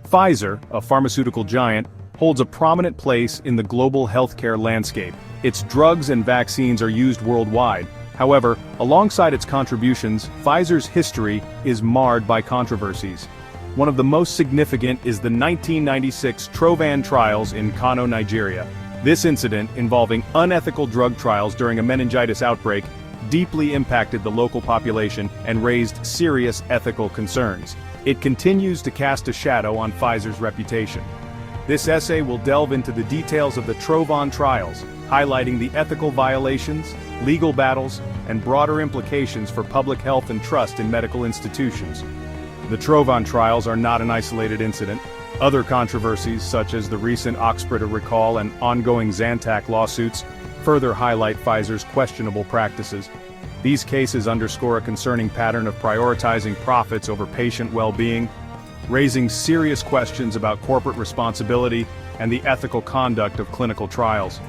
Pfizer, a pharmaceutical giant, holds a prominent place in the global healthcare landscape. Its drugs and vaccines are used worldwide. However, alongside its contributions, Pfizer's history is marred by controversies. One of the most significant is the 1996 Trovan trials in Kano, Nigeria. This incident, involving unethical drug trials during a meningitis outbreak, deeply impacted the local population and raised serious ethical concerns. It continues to cast a shadow on Pfizer's reputation. This essay will delve into the details of the Trovan trials, highlighting the ethical violations, legal battles, and broader implications for public health and trust in medical institutions. The Trovan trials are not an isolated incident. Other controversies, such as the recent Oxbryta recall and ongoing Zantac lawsuits, further highlight Pfizer's questionable practices. These cases underscore a concerning pattern of prioritizing profits over patient well-being, raising serious questions about corporate responsibility and the ethical conduct of clinical trials.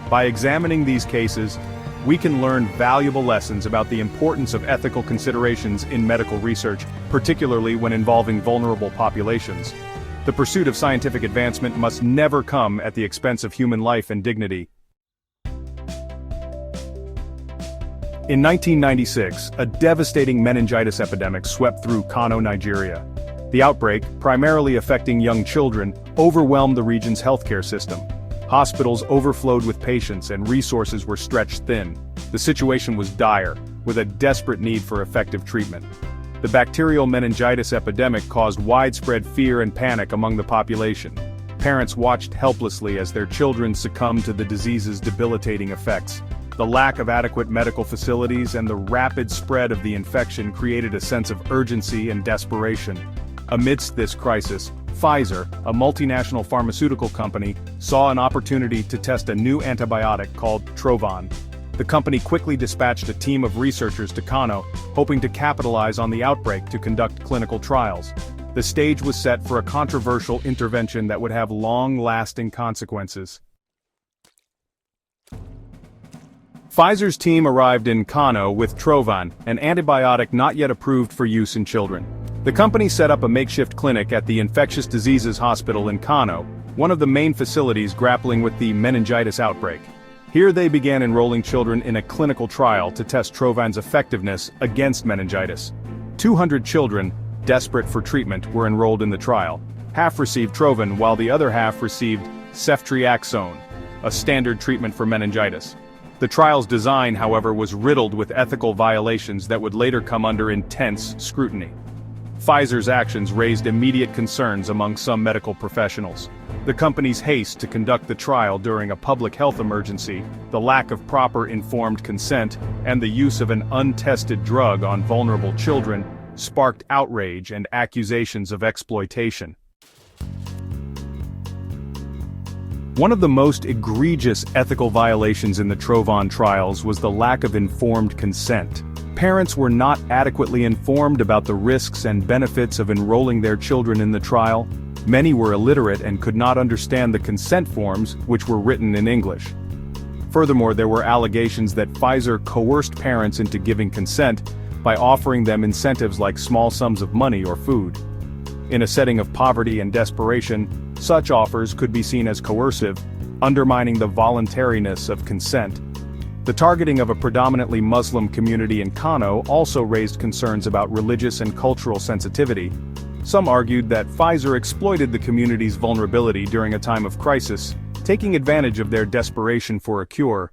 By examining these cases, we can learn valuable lessons about the importance of ethical considerations in medical research, particularly when involving vulnerable populations. The pursuit of scientific advancement must never come at the expense of human life and dignity. In 1996, a devastating meningitis epidemic swept through Kano, Nigeria. The outbreak, primarily affecting young children, overwhelmed the region's healthcare system. Hospitals overflowed with patients and resources were stretched thin. The situation was dire, with a desperate need for effective treatment. The bacterial meningitis epidemic caused widespread fear and panic among the population. Parents watched helplessly as their children succumbed to the disease's debilitating effects. The lack of adequate medical facilities and the rapid spread of the infection created a sense of urgency and desperation. Amidst this crisis, Pfizer, a multinational pharmaceutical company, saw an opportunity to test a new antibiotic called Trovan. The company quickly dispatched a team of researchers to Kano, hoping to capitalize on the outbreak to conduct clinical trials. The stage was set for a controversial intervention that would have long-lasting consequences. Pfizer's team arrived in Kano with Trovan, an antibiotic not yet approved for use in children. The company set up a makeshift clinic at the Infectious Diseases Hospital in Kano, one of the main facilities grappling with the meningitis outbreak. Here they began enrolling children in a clinical trial to test Trovan's effectiveness against meningitis. 200 children, desperate for treatment, were enrolled in the trial. Half received Trovan while the other half received ceftriaxone, a standard treatment for meningitis. The trial's design, however, was riddled with ethical violations that would later come under intense scrutiny. Pfizer's actions raised immediate concerns among some medical professionals. The company's haste to conduct the trial during a public health emergency, the lack of proper informed consent, and the use of an untested drug on vulnerable children sparked outrage and accusations of exploitation. One of the most egregious ethical violations in the Trovan trials was the lack of informed consent. Parents were not adequately informed about the risks and benefits of enrolling their children in the trial. Many were illiterate and could not understand the consent forms, which were written in English. Furthermore, there were allegations that Pfizer coerced parents into giving consent by offering them incentives like small sums of money or food. In a setting of poverty and desperation, such offers could be seen as coercive, undermining the voluntariness of consent. The targeting of a predominantly Muslim community in Kano also raised concerns about religious and cultural sensitivity. Some argued that Pfizer exploited the community's vulnerability during a time of crisis, taking advantage of their desperation for a cure.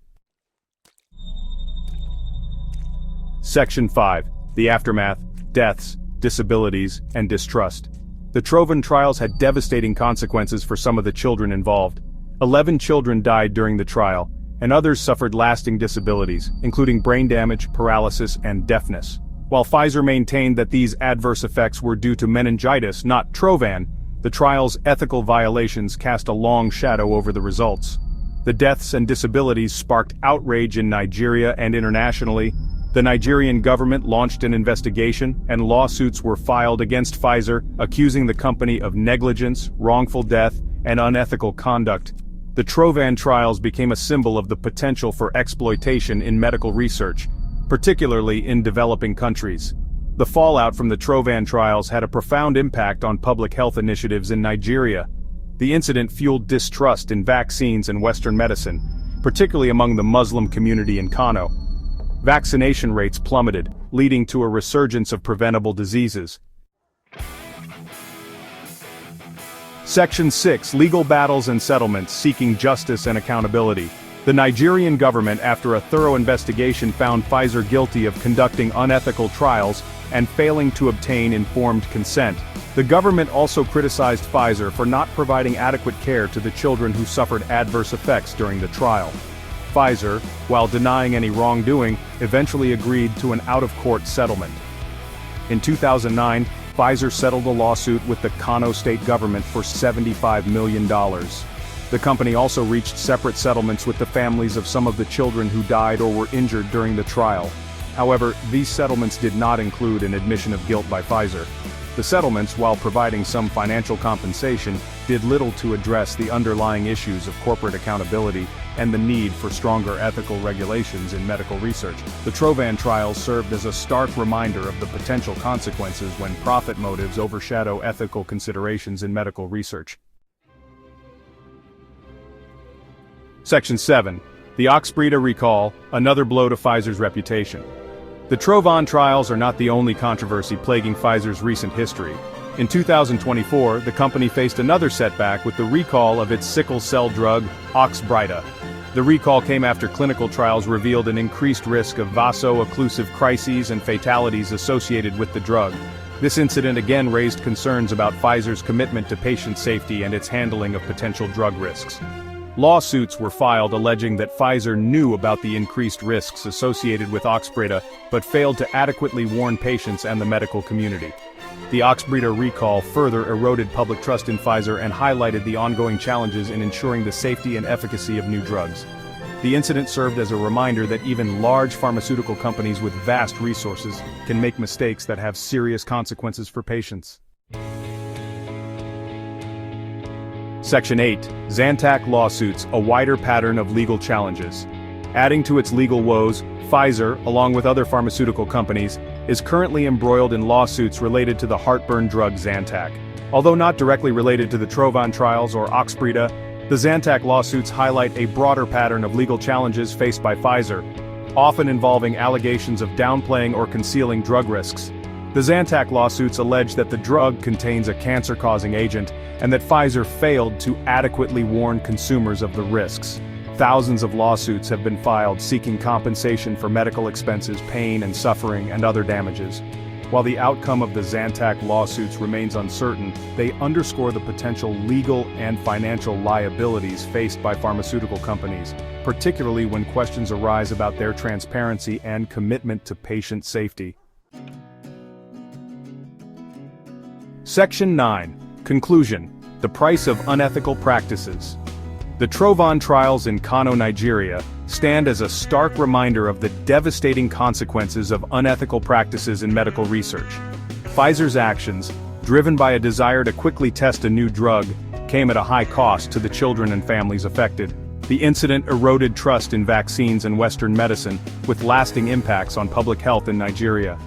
Section 5. The Aftermath, Deaths, Disabilities, and Distrust. The Trovan trials had devastating consequences for some of the children involved. 11 children died during the trial, and others suffered lasting disabilities, including brain damage, paralysis, and deafness. While Pfizer maintained that these adverse effects were due to meningitis, not Trovan, the trial's ethical violations cast a long shadow over the results. The deaths and disabilities sparked outrage in Nigeria and internationally. The Nigerian government launched an investigation, and lawsuits were filed against Pfizer, accusing the company of negligence, wrongful death, and unethical conduct. The Trovan trials became a symbol of the potential for exploitation in medical research, particularly in developing countries. The fallout from the Trovan trials had a profound impact on public health initiatives in Nigeria. The incident fueled distrust in vaccines and Western medicine, particularly among the Muslim community in Kano. Vaccination rates plummeted, leading to a resurgence of preventable diseases. Section 6. Legal battles and settlements seeking justice and accountability. The Nigerian government, after a thorough investigation, found Pfizer guilty of conducting unethical trials and failing to obtain informed consent. The government also criticized Pfizer for not providing adequate care to the children who suffered adverse effects during the trial. Pfizer, while denying any wrongdoing, eventually agreed to an out-of-court settlement. In 2009, Pfizer settled a lawsuit with the Kano state government for $75 million. The company also reached separate settlements with the families of some of the children who died or were injured during the trial. However, these settlements did not include an admission of guilt by Pfizer. The settlements, while providing some financial compensation, did little to address the underlying issues of corporate accountability and the need for stronger ethical regulations in medical research. The Trovan trials served as a stark reminder of the potential consequences when profit motives overshadow ethical considerations in medical research. Section 7. The Oxbryta recall, another blow to Pfizer's reputation. The Trovan trials are not the only controversy plaguing Pfizer's recent history. In 2024, the company faced another setback with the recall of its sickle cell drug, Oxbryta. The recall came after clinical trials revealed an increased risk of vaso-occlusive crises and fatalities associated with the drug. This incident again raised concerns about Pfizer's commitment to patient safety and its handling of potential drug risks. Lawsuits were filed alleging that Pfizer knew about the increased risks associated with Oxbryta, but failed to adequately warn patients and the medical community. The Oxbryta recall further eroded public trust in Pfizer and highlighted the ongoing challenges in ensuring the safety and efficacy of new drugs. The incident served as a reminder that even large pharmaceutical companies with vast resources can make mistakes that have serious consequences for patients. Section 8. Zantac lawsuits, a wider pattern of legal challenges. Adding to its legal woes, Pfizer, along with other pharmaceutical companies, is currently embroiled in lawsuits related to the heartburn drug Zantac. Although not directly related to the Trovan trials or Oxbryta, the Zantac lawsuits highlight a broader pattern of legal challenges faced by Pfizer, often involving allegations of downplaying or concealing drug risks. The Zantac lawsuits allege that the drug contains a cancer-causing agent and that Pfizer failed to adequately warn consumers of the risks. Thousands of lawsuits have been filed seeking compensation for medical expenses, pain and suffering, and other damages. While the outcome of the Zantac lawsuits remains uncertain, they underscore the potential legal and financial liabilities faced by pharmaceutical companies, particularly when questions arise about their transparency and commitment to patient safety. Section 9. Conclusion. The price of unethical practices. The Trovan trials in Kano, Nigeria, stand as a stark reminder of the devastating consequences of unethical practices in medical research. Pfizer's actions, driven by a desire to quickly test a new drug, came at a high cost to the children and families affected. The incident eroded trust in vaccines and Western medicine, with lasting impacts on public health in Nigeria.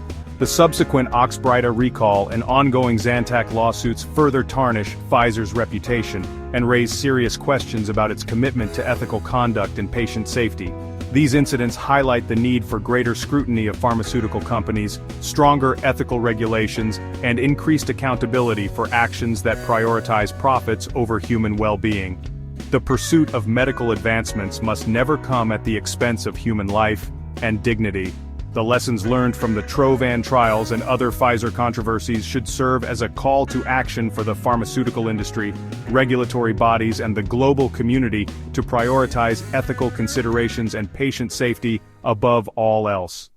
The subsequent Oxbryta recall and ongoing Zantac lawsuits further tarnish Pfizer's reputation and raise serious questions about its commitment to ethical conduct and patient safety. These incidents highlight the need for greater scrutiny of pharmaceutical companies, stronger ethical regulations, and increased accountability for actions that prioritize profits over human well-being. The pursuit of medical advancements must never come at the expense of human life and dignity. The lessons learned from the Trovan trials and other Pfizer controversies should serve as a call to action for the pharmaceutical industry, regulatory bodies, and the global community to prioritize ethical considerations and patient safety above all else.